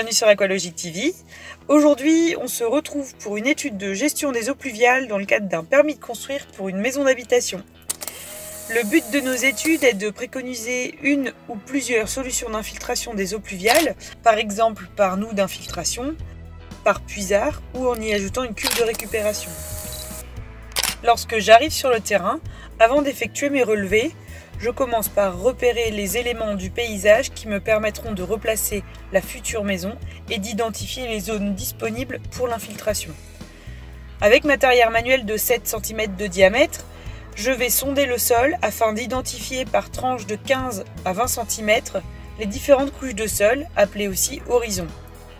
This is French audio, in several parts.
bienvenue sur Aqualogic TV. Aujourd'hui, on se retrouve pour une étude de gestion des eaux pluviales dans le cadre d'un permis de construire pour une maison d'habitation. Le but de nos études est de préconiser une ou plusieurs solutions d'infiltration des eaux pluviales, par exemple par noue d'infiltration, par puisard ou en y ajoutant une cuve de récupération. Lorsque j'arrive sur le terrain, avant d'effectuer mes relevés, je commence par repérer les éléments du paysage qui me permettront de replacer la future maison et d'identifier les zones disponibles pour l'infiltration. Avec ma tarière manuelle de 7 cm de diamètre, je vais sonder le sol afin d'identifier par tranche de 15 à 20 cm les différentes couches de sol, appelées aussi horizons.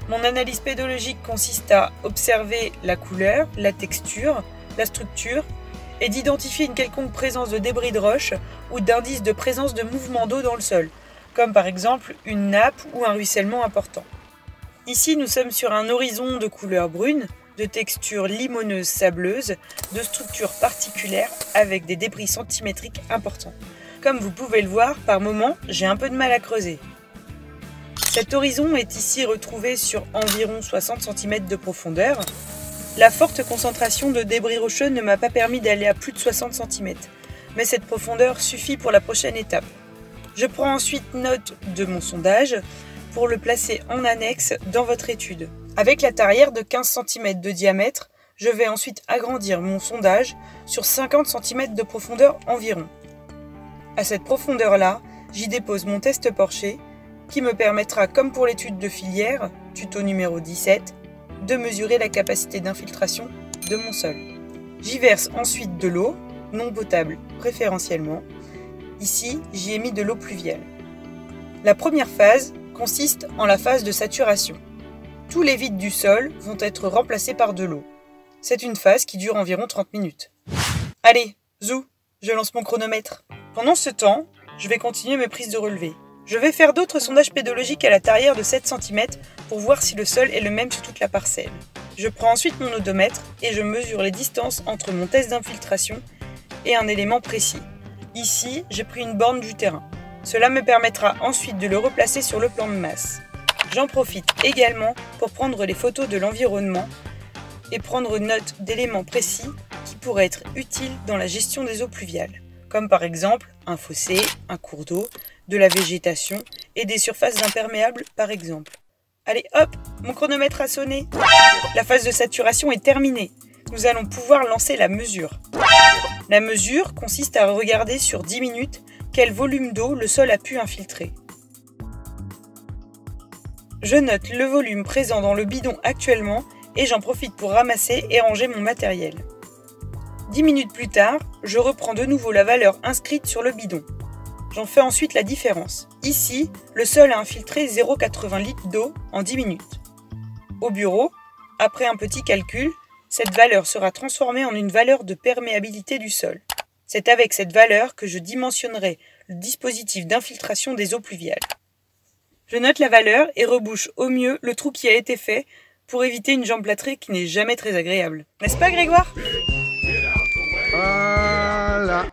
Mon analyse pédologique consiste à observer la couleur, la texture, la structure, et d'identifier une quelconque présence de débris de roche ou d'indices de présence de mouvement d'eau dans le sol, comme par exemple une nappe ou un ruissellement important. Ici, nous sommes sur un horizon de couleur brune, de texture limoneuse sableuse, de structure particulière avec des débris centimétriques importants. Comme vous pouvez le voir, par moments, j'ai un peu de mal à creuser. Cet horizon est ici retrouvé sur environ 60 cm de profondeur. La forte concentration de débris rocheux ne m'a pas permis d'aller à plus de 60 cm, mais cette profondeur suffit pour la prochaine étape. Je prends ensuite note de mon sondage pour le placer en annexe dans votre étude. Avec la tarière de 15 cm de diamètre, je vais ensuite agrandir mon sondage sur 50 cm de profondeur environ. À cette profondeur-là, j'y dépose mon test Porcher qui me permettra, comme pour l'étude de filière, tuto numéro 17, de mesurer la capacité d'infiltration de mon sol. J'y verse ensuite de l'eau, non potable préférentiellement. Ici, j'y ai mis de l'eau pluviale. La première phase consiste en la phase de saturation. Tous les vides du sol vont être remplacés par de l'eau. C'est une phase qui dure environ 30 minutes. Allez, zou, je lance mon chronomètre. Pendant ce temps, je vais continuer mes prises de relevé. Je vais faire d'autres sondages pédologiques à la tarière de 7 cm pour voir si le sol est le même sur toute la parcelle. Je prends ensuite mon odomètre et je mesure les distances entre mon test d'infiltration et un élément précis. Ici, j'ai pris une borne du terrain. Cela me permettra ensuite de le replacer sur le plan de masse. J'en profite également pour prendre les photos de l'environnement et prendre note d'éléments précis qui pourraient être utiles dans la gestion des eaux pluviales, comme par exemple un fossé, un cours d'eau, de la végétation et des surfaces imperméables par exemple. Allez hop, mon chronomètre a sonné. La phase de saturation est terminée. Nous allons pouvoir lancer la mesure. La mesure consiste à regarder sur 10 minutes quel volume d'eau le sol a pu infiltrer. Je note le volume présent dans le bidon actuellement et j'en profite pour ramasser et ranger mon matériel. 10 minutes plus tard, je reprends de nouveau la valeur inscrite sur le bidon. J'en fais ensuite la différence. Ici, le sol a infiltré 0,80 litres d'eau en 10 minutes. Au bureau, après un petit calcul, cette valeur sera transformée en une valeur de perméabilité du sol. C'est avec cette valeur que je dimensionnerai le dispositif d'infiltration des eaux pluviales. Je note la valeur et rebouche au mieux le trou qui a été fait pour éviter une jambe plâtrée qui n'est jamais très agréable. N'est-ce pas, Grégoire ? Voilà.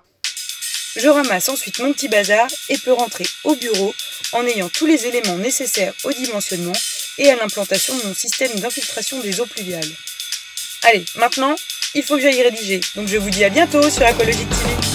Je ramasse ensuite mon petit bazar et peux rentrer au bureau en ayant tous les éléments nécessaires au dimensionnement et à l'implantation de mon système d'infiltration des eaux pluviales. Allez, maintenant, il faut que j'aille rédiger. Donc je vous dis à bientôt sur Aqualogic TV.